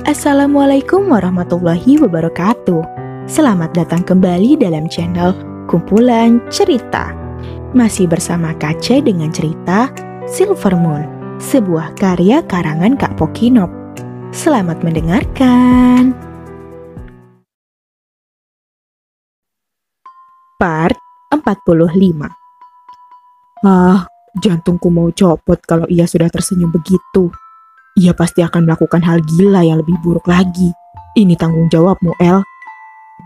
Assalamualaikum warahmatullahi wabarakatuh. Selamat datang kembali dalam channel Kumpulan Cerita. Masih bersama Kace dengan cerita Silver Moon, sebuah karya karangan Kak Pokinop. Selamat mendengarkan. Part 45. Jantungku mau copot kalau ia sudah tersenyum begitu. Ia pasti akan melakukan hal gila yang lebih buruk lagi. Ini tanggung jawabmu, El.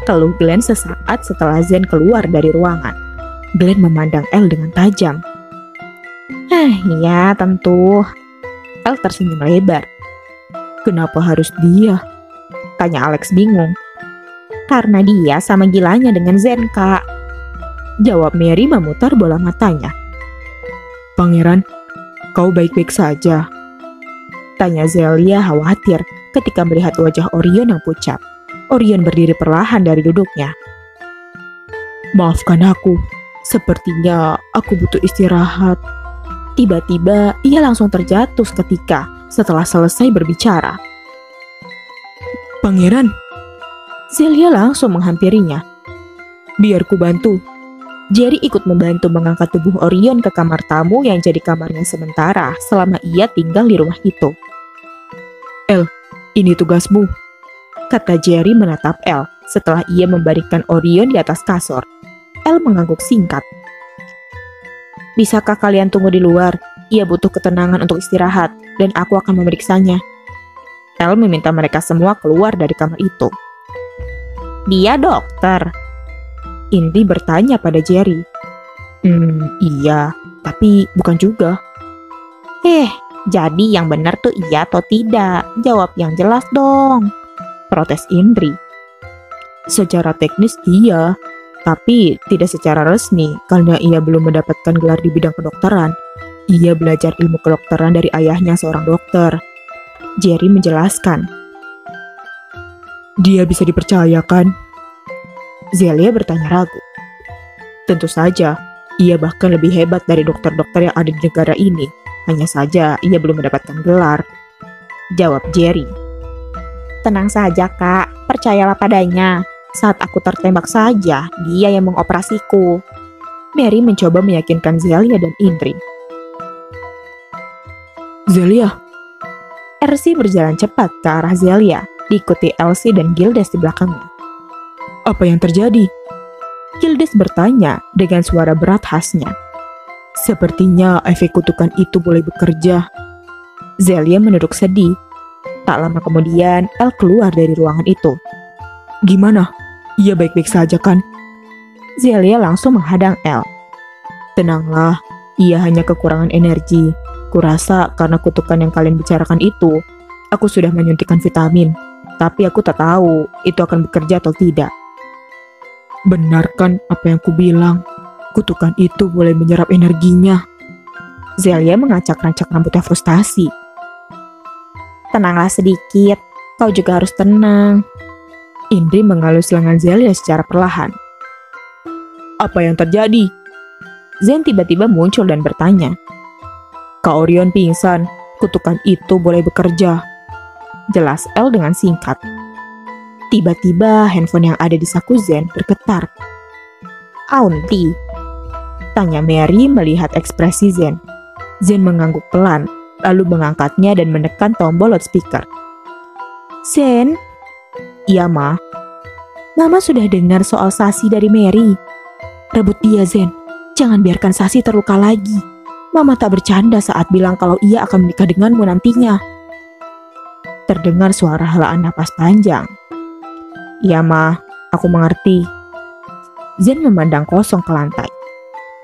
Keluh Glenn sesaat setelah Zen keluar dari ruangan. Glenn memandang El dengan tajam. Iya tentu. El tersenyum lebar. Kenapa harus dia? Tanya Alex bingung. Karena dia sama gilanya dengan Zen, Kak. Jawab Mary memutar bola matanya. Pangeran, kau baik-baik saja? Tanya Zelia khawatir ketika melihat wajah Orion yang pucat. Orion berdiri perlahan dari duduknya. Maafkan aku, sepertinya aku butuh istirahat. Tiba-tiba ia langsung terjatuh seketika setelah selesai berbicara. Pangeran, Zelia langsung menghampirinya. Biar ku bantu. Jerry ikut membantu mengangkat tubuh Orion ke kamar tamu yang jadi kamarnya sementara selama ia tinggal di rumah itu. El, ini tugasmu, kata Jerry menatap El setelah ia membaringkan Orion di atas kasur. El mengangguk singkat. Bisakah kalian tunggu di luar? Ia butuh ketenangan untuk istirahat dan aku akan memeriksanya. El meminta mereka semua keluar dari kamar itu. Dia dokter? Indri bertanya pada Jerry. Iya, tapi bukan juga. Jadi yang benar tuh iya atau tidak? Jawab yang jelas dong, protes Indri. Secara teknis iya, tapi tidak secara resmi karena ia belum mendapatkan gelar di bidang kedokteran. Ia belajar ilmu kedokteran dari ayahnya seorang dokter. Jerry menjelaskan. Dia bisa dipercayakan? Zelia bertanya ragu. Tentu saja, ia bahkan lebih hebat dari dokter-dokter yang ada di negara ini. Hanya saja ia belum mendapatkan gelar. Jawab Jerry. Tenang saja Kak, percayalah padanya. Saat aku tertembak saja, dia yang mengoperasiku. Mary mencoba meyakinkan Zelia dan Indri. Zelia. Ersi berjalan cepat ke arah Zelia, diikuti Elsie dan Gildes di belakangnya. Apa yang terjadi? Gildes bertanya dengan suara berat khasnya. Sepertinya efek kutukan itu boleh bekerja. Zelia menunduk sedih. Tak lama kemudian, El keluar dari ruangan itu. Gimana? Ia baik-baik saja kan? Zelia langsung menghadang El. Tenanglah, ia hanya kekurangan energi. Kurasa karena kutukan yang kalian bicarakan itu, aku sudah menyuntikkan vitamin. Tapi aku tak tahu itu akan bekerja atau tidak. Benar kan apa yang kubilang? Kutukan itu boleh menyerap energinya. Zelia mengacak-ngacak rambutnya frustasi. Tenanglah sedikit, kau juga harus tenang. Indri mengalus lengan Zelia secara perlahan. Apa yang terjadi? Zen tiba-tiba muncul dan bertanya. Kak Orion pingsan, kutukan itu boleh bekerja. Jelas El dengan singkat. Tiba-tiba handphone yang ada di saku Zen bergetar. Auntie, tanya Mary melihat ekspresi Zen. Zen mengangguk pelan, lalu mengangkatnya dan menekan tombol loudspeaker. Zen? Iya, Ma. Mama sudah dengar soal Sasi dari Mary. Rebut dia, Zen. Jangan biarkan Sasi terluka lagi. Mama tak bercanda saat bilang kalau ia akan menikah denganmu nantinya. Terdengar suara helaan napas panjang. Iya, Ma. Aku mengerti. Zen memandang kosong ke lantai.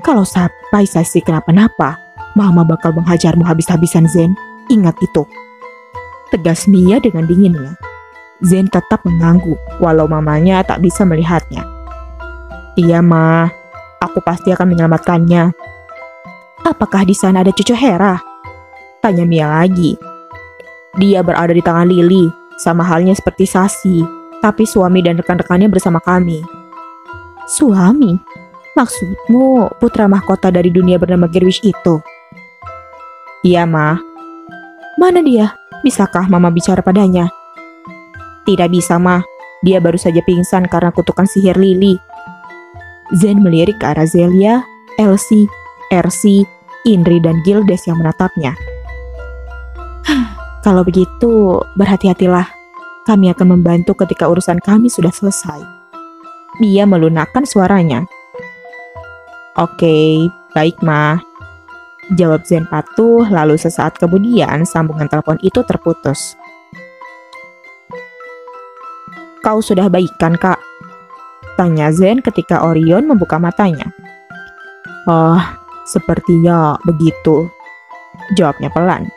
Kalau sampai Sasi kenapa-napa, Mama bakal menghajarmu habis-habisan, Zen. Ingat itu. Tegas Mia dengan dinginnya. Zen tetap mengangguk, walau mamanya tak bisa melihatnya. Iya, Ma. Aku pasti akan menyelamatkannya. Apakah di sana ada cucu Hera? Tanya Mia lagi. Dia berada di tangan Lily, sama halnya seperti Sasi. Tapi suami dan rekan-rekannya bersama kami. Suami? Maksudmu putra mahkota dari dunia bernama Gerwish itu? Iya, Ma. Mana dia? Bisakah Mama bicara padanya? Tidak bisa, Ma. Dia baru saja pingsan karena kutukan sihir Lily. Zen melirik ke arah Zelia, Elsie, Ersi, Indri, dan Gildes yang menatapnya. Kalau begitu, berhati-hatilah. Kami akan membantu ketika urusan kami sudah selesai. Dia melunakkan suaranya. Oke, baik, Ma. Jawab Zen patuh, lalu sesaat kemudian sambungan telepon itu terputus. Kau sudah baik kan, Kak? Tanya Zen ketika Orion membuka matanya. Oh, sepertinya begitu. Jawabnya pelan.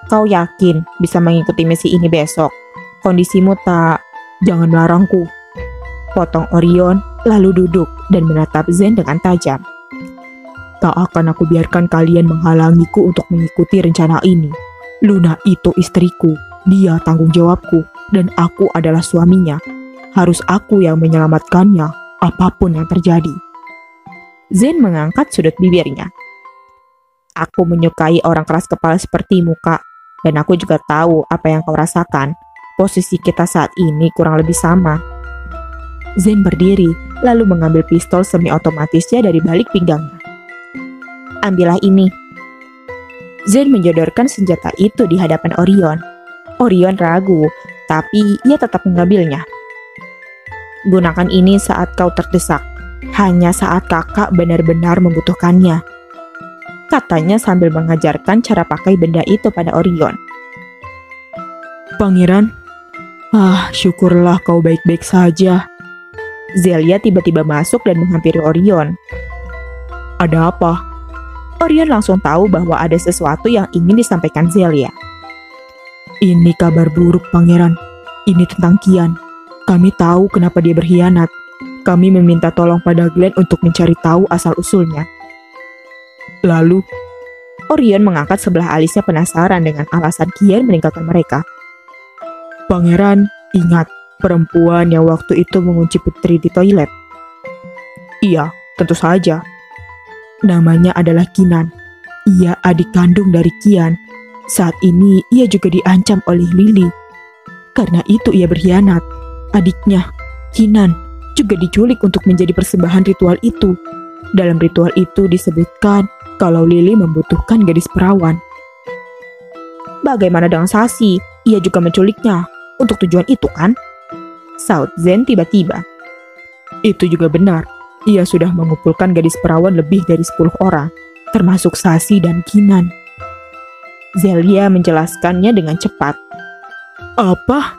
Kau yakin bisa mengikuti misi ini besok? Kondisimu tak... Jangan melarangku. Potong Orion, lalu duduk dan menatap Zen dengan tajam. Tak akan aku biarkan kalian menghalangiku untuk mengikuti rencana ini. Luna itu istriku, dia tanggung jawabku, dan aku adalah suaminya. Harus aku yang menyelamatkannya, apapun yang terjadi. Zen mengangkat sudut bibirnya. Aku menyukai orang keras kepala sepertimu, Kak. Dan aku juga tahu apa yang kau rasakan. Posisi kita saat ini kurang lebih sama. Zen berdiri, lalu mengambil pistol semi-otomatisnya dari balik pinggangnya. Ambillah ini. Zen menjodorkan senjata itu di hadapan Orion. Orion ragu, tapi ia tetap mengambilnya. Gunakan ini saat kau terdesak, hanya saat kakak benar-benar membutuhkannya. Katanya sambil mengajarkan cara pakai benda itu pada Orion. Pangeran, syukurlah kau baik-baik saja. Zelia tiba-tiba masuk dan menghampiri Orion. Ada apa? Orion langsung tahu bahwa ada sesuatu yang ingin disampaikan Zelia. Ini kabar buruk, Pangeran. Ini tentang Kian. Kami tahu kenapa dia berkhianat. Kami meminta tolong pada Glenn untuk mencari tahu asal-usulnya. Lalu, Orion mengangkat sebelah alisnya penasaran dengan alasan Kian meninggalkan mereka. Pangeran, ingat perempuan yang waktu itu mengunci putri di toilet? Iya, tentu saja. Namanya adalah Kinan. Ia adik kandung dari Kian. Saat ini ia juga diancam oleh Lily. Karena itu ia berkhianat. Adiknya, Kinan, juga diculik untuk menjadi persembahan ritual itu. Dalam ritual itu disebutkan kalau Lily membutuhkan gadis perawan. Bagaimana dengan Sasi? Ia juga menculiknya. Untuk tujuan itu kan? Saut Zen tiba-tiba. Itu juga benar. Ia sudah mengumpulkan gadis perawan lebih dari 10 orang, termasuk Sasi dan Kinan. Zelia menjelaskannya dengan cepat. Apa?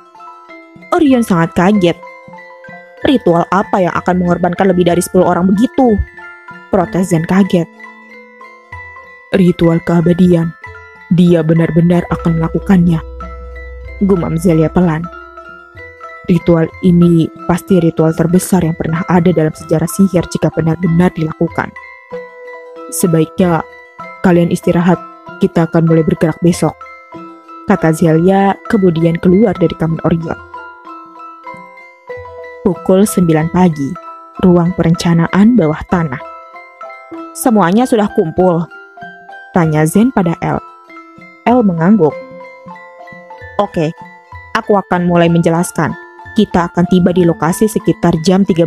Orion sangat kaget. Ritual apa yang akan mengorbankan lebih dari 10 orang begitu? Protes Zen kaget. Ritual keabadian. Dia benar-benar akan melakukannya. Gumam Zelia pelan. Ritual ini pasti ritual terbesar yang pernah ada dalam sejarah sihir jika benar-benar dilakukan. Sebaiknya kalian istirahat, kita akan mulai bergerak besok, kata Zelia kemudian keluar dari kamar Orion. Pukul 9 pagi, ruang perencanaan bawah tanah. Semuanya sudah kumpul? Tanya Zen pada El. El mengangguk. Oke, aku akan mulai menjelaskan. Kita akan tiba di lokasi sekitar jam 13.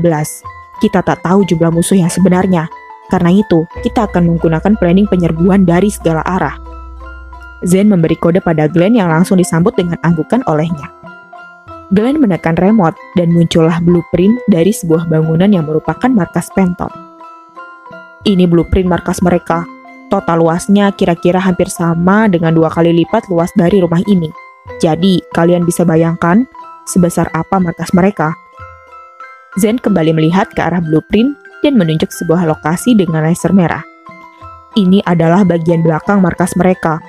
Kita tak tahu jumlah musuh yang sebenarnya. Karena itu, kita akan menggunakan planning penyerbuan dari segala arah. Zen memberi kode pada Glenn yang langsung disambut dengan anggukan olehnya. Glenn menekan remote dan muncullah blueprint dari sebuah bangunan yang merupakan markas Penton. Ini blueprint markas mereka. Total luasnya kira-kira hampir sama dengan 2 kali lipat luas dari rumah ini. Jadi, kalian bisa bayangkan sebesar apa markas mereka. Zen kembali melihat ke arah blueprint dan menunjuk sebuah lokasi dengan laser merah. Ini adalah bagian belakang markas mereka.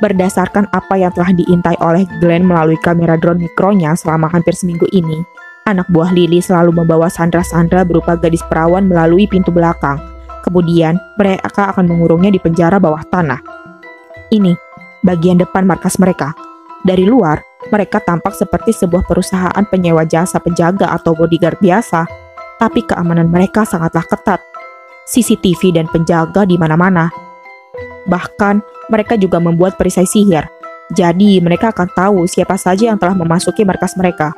Berdasarkan apa yang telah diintai oleh Glenn melalui kamera drone mikronya selama hampir seminggu ini, anak buah Lily selalu membawa sandra-sandra berupa gadis perawan melalui pintu belakang. Kemudian, mereka akan mengurungnya di penjara bawah tanah. Ini, bagian depan markas mereka. Dari luar, mereka tampak seperti sebuah perusahaan penyewa jasa penjaga atau bodyguard biasa, tapi keamanan mereka sangatlah ketat. CCTV dan penjaga di mana-mana. Bahkan, mereka juga membuat perisai sihir. Jadi mereka akan tahu siapa saja yang telah memasuki markas mereka.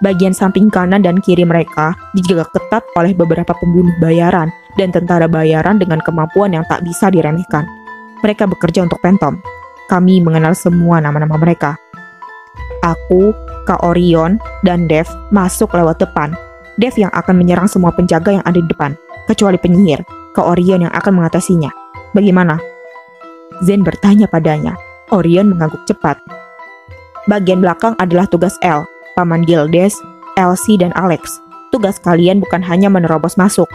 Bagian samping kanan dan kiri mereka dijaga ketat oleh beberapa pembunuh bayaran dan tentara bayaran dengan kemampuan yang tak bisa diremehkan. Mereka bekerja untuk Phantom. Kami mengenal semua nama-nama mereka. Aku, Kak Orion, dan Dev masuk lewat depan. Dev yang akan menyerang semua penjaga yang ada di depan, kecuali penyihir. Kak Orion yang akan mengatasinya. Bagaimana? Zen bertanya padanya. Orion mengangguk cepat. Bagian belakang adalah tugas L, Paman Gildes, Elsie, dan Alex. Tugas kalian bukan hanya menerobos masuk,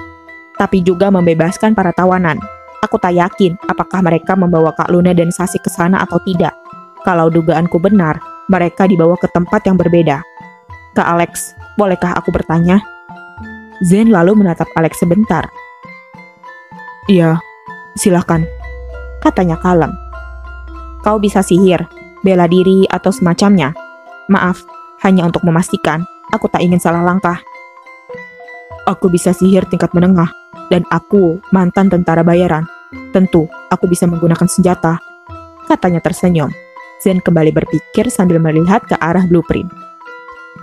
tapi juga membebaskan para tawanan. Aku tak yakin apakah mereka membawa Kak Luna dan Sasi ke sana atau tidak. Kalau dugaanku benar, mereka dibawa ke tempat yang berbeda. Kak Alex, bolehkah aku bertanya? Zen lalu menatap Alex sebentar. Iya, silakan, katanya kalem. Kau bisa sihir, bela diri, atau semacamnya. Maaf, hanya untuk memastikan, aku tak ingin salah langkah. Aku bisa sihir tingkat menengah, dan aku mantan tentara bayaran. Tentu, aku bisa menggunakan senjata, katanya tersenyum. Zen kembali berpikir sambil melihat ke arah blueprint.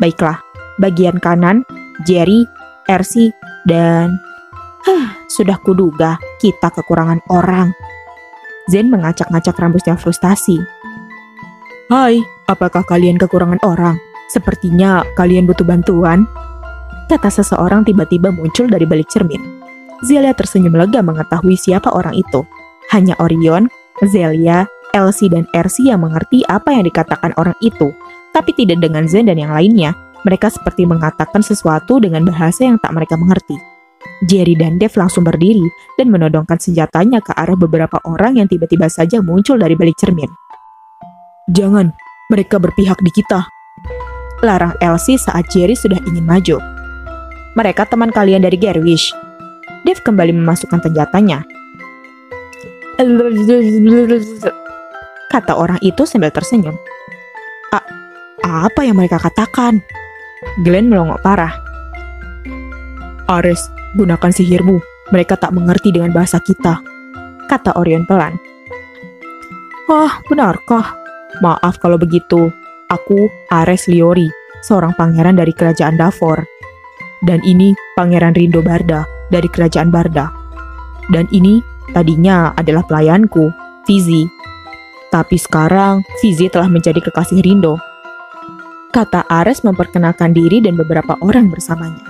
Baiklah, bagian kanan, Jerry, Ersi, dan... sudah kuduga, kita kekurangan orang. Zen mengacak-ngacak rambutnya frustasi. Hai, apakah kalian kekurangan orang? Sepertinya kalian butuh bantuan, kata seseorang tiba-tiba muncul dari balik cermin. Zelia tersenyum lega mengetahui siapa orang itu. Hanya Orion, Zelia, Elsie, dan Ersi yang mengerti apa yang dikatakan orang itu, tapi tidak dengan Zen dan yang lainnya. Mereka seperti mengatakan sesuatu dengan bahasa yang tak mereka mengerti. Jerry dan Dev langsung berdiri dan menodongkan senjatanya ke arah beberapa orang yang tiba-tiba saja muncul dari balik cermin. Jangan, mereka berpihak di kita, larang Elsie saat Jerry sudah ingin maju. Mereka teman kalian dari Gerwish. Dev kembali memasukkan senjatanya. Kata orang itu sambil tersenyum. Apa yang mereka katakan? Glenn melongok parah. Ares, gunakan sihirmu. Mereka tak mengerti dengan bahasa kita, kata Orion pelan. Benarkah? Maaf kalau begitu. Aku Ares Liori, seorang pangeran dari kerajaan Davor. Dan ini Pangeran Rindo Barda dari kerajaan Barda. Dan ini tadinya adalah pelayanku, Fizi. Tapi sekarang Fizi telah menjadi kekasih Rindo, kata Ares memperkenalkan diri dan beberapa orang bersamanya.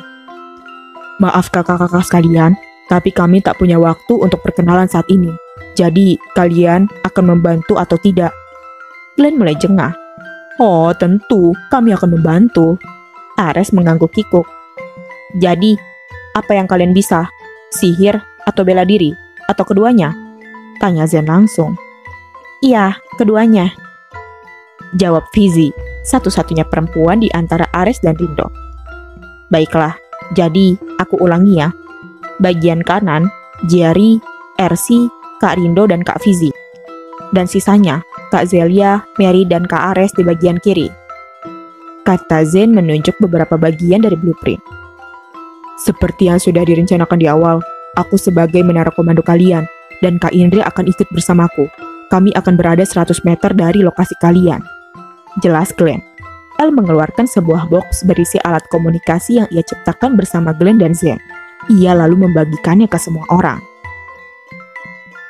Maaf kakak-kakak sekalian, tapi kami tak punya waktu untuk perkenalan saat ini. Jadi, kalian akan membantu atau tidak? Glenn mulai jengah. Oh, tentu, kami akan membantu. Ares mengangguk kikuk. Jadi, apa yang kalian bisa? Sihir atau bela diri? Atau keduanya? Tanya Zen langsung. Iya, keduanya, jawab Fizi, satu-satunya perempuan di antara Ares dan Rindo. Baiklah, jadi aku ulangi ya. Bagian kanan, Jerry, Ersi, Kak Rindo, dan Kak Fizi. Dan sisanya, Kak Zelia, Mary, dan Kak Ares di bagian kiri, kata Zen menunjuk beberapa bagian dari blueprint. Seperti yang sudah direncanakan di awal, aku sebagai menara komando kalian, dan Kak Indri akan ikut bersamaku. Kami akan berada 100 meter dari lokasi kalian, jelas Glenn. El mengeluarkan sebuah box berisi alat komunikasi yang ia ciptakan bersama Glenn dan Zen. Ia lalu membagikannya ke semua orang.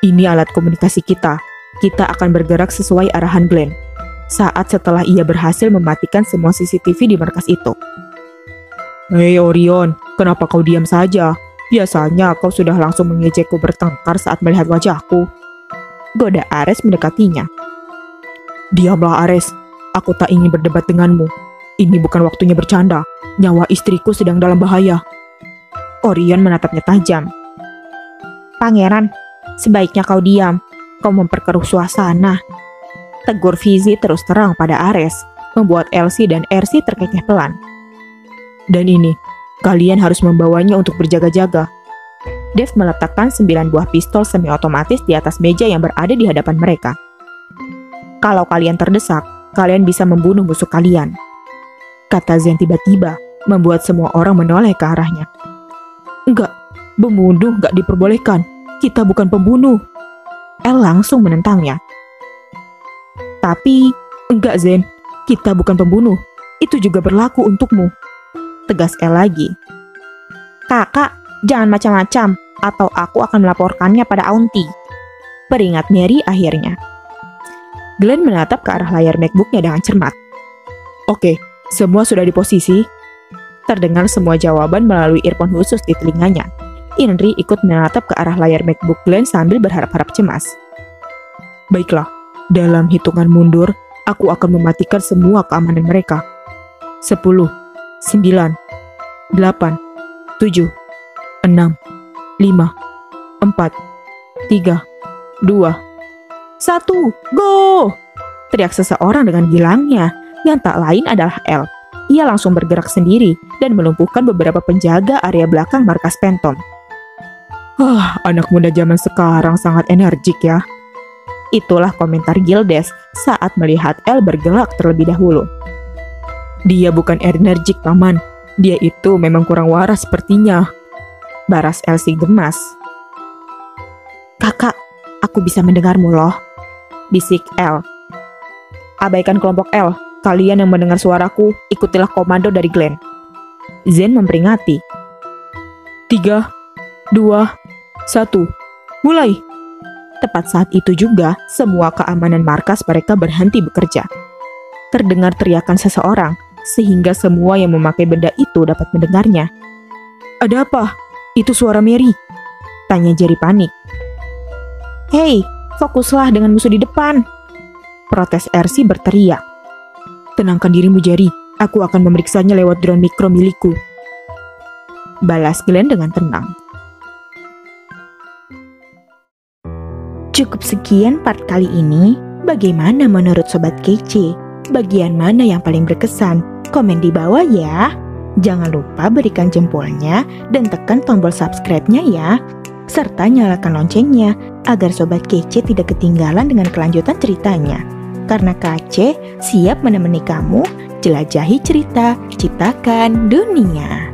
Ini alat komunikasi kita. Kita akan bergerak sesuai arahan Glenn. Saat setelah ia berhasil mematikan semua CCTV di markas itu. Hei Orion, kenapa kau diam saja? Biasanya kau sudah langsung mengejekku bertengkar saat melihat wajahku, goda Ares mendekatinya. Diamlah Ares, aku tak ingin berdebat denganmu. Ini bukan waktunya bercanda. Nyawa istriku sedang dalam bahaya. Orion menatapnya tajam. Pangeran, sebaiknya kau diam. Kau memperkeruh suasana, tegur Fizi terus terang pada Ares, membuat Elsie dan Ersi terkekeh pelan. Dan ini, kalian harus membawanya untuk berjaga-jaga. Dev meletakkan 9 buah pistol semi-otomatis di atas meja yang berada di hadapan mereka. Kalau kalian terdesak, kalian bisa membunuh musuh kalian, kata Zen tiba-tiba, membuat semua orang menoleh ke arahnya. Enggak, membunuh enggak diperbolehkan. Kita bukan pembunuh. El langsung menentangnya. Tapi, enggak Zen, kita bukan pembunuh. Itu juga berlaku untukmu. Tegas El lagi. Kakak, jangan macam-macam, atau aku akan melaporkannya pada Aunty. Peringat Mary akhirnya. Glenn menatap ke arah layar MacBook-nya dengan cermat. Oke, semua sudah di posisi. Terdengar semua jawaban melalui earphone khusus di telinganya. Henry ikut menatap ke arah layar MacBook Glenn sambil berharap-harap cemas. Baiklah, dalam hitungan mundur, aku akan mematikan semua keamanan mereka. 10, 9, 8, 7, 6, 5, 4, 3, 2, 1, go! Teriak seseorang dengan gilangnya, yang tak lain adalah El. Ia langsung bergerak sendiri dan melumpuhkan beberapa penjaga area belakang markas Phantom. Anak muda zaman sekarang sangat energik ya. Itulah komentar Gildes saat melihat El bergerak terlebih dahulu. Dia bukan energik, Paman. Dia itu memang kurang waras sepertinya. Baras Elsie gemas. Kakak, aku bisa mendengarmu loh. Bisik El. Abaikan kelompok L. Kalian yang mendengar suaraku, ikutilah komando dari Glenn. Zen memperingati. 3, 2, 1, mulai. Tepat saat itu juga, semua keamanan markas mereka berhenti bekerja. Terdengar teriakan seseorang, sehingga semua yang memakai benda itu dapat mendengarnya. Ada apa? Itu suara Mary. Tanya Jerry panik. Hei, fokuslah dengan musuh di depan. Protes Ersi berteriak. Tenangkan dirimu, Jerry. Aku akan memeriksanya lewat drone mikro milikku. Balas Glenn dengan tenang. Cukup sekian part kali ini. Bagaimana menurut Sobat Kece? Bagian mana yang paling berkesan? Komen di bawah ya. Jangan lupa berikan jempolnya dan tekan tombol subscribe-nya ya. Serta nyalakan loncengnya agar Sobat Kece tidak ketinggalan dengan kelanjutan ceritanya. Karena KC siap menemani kamu jelajahi cerita, ciptakan dunia.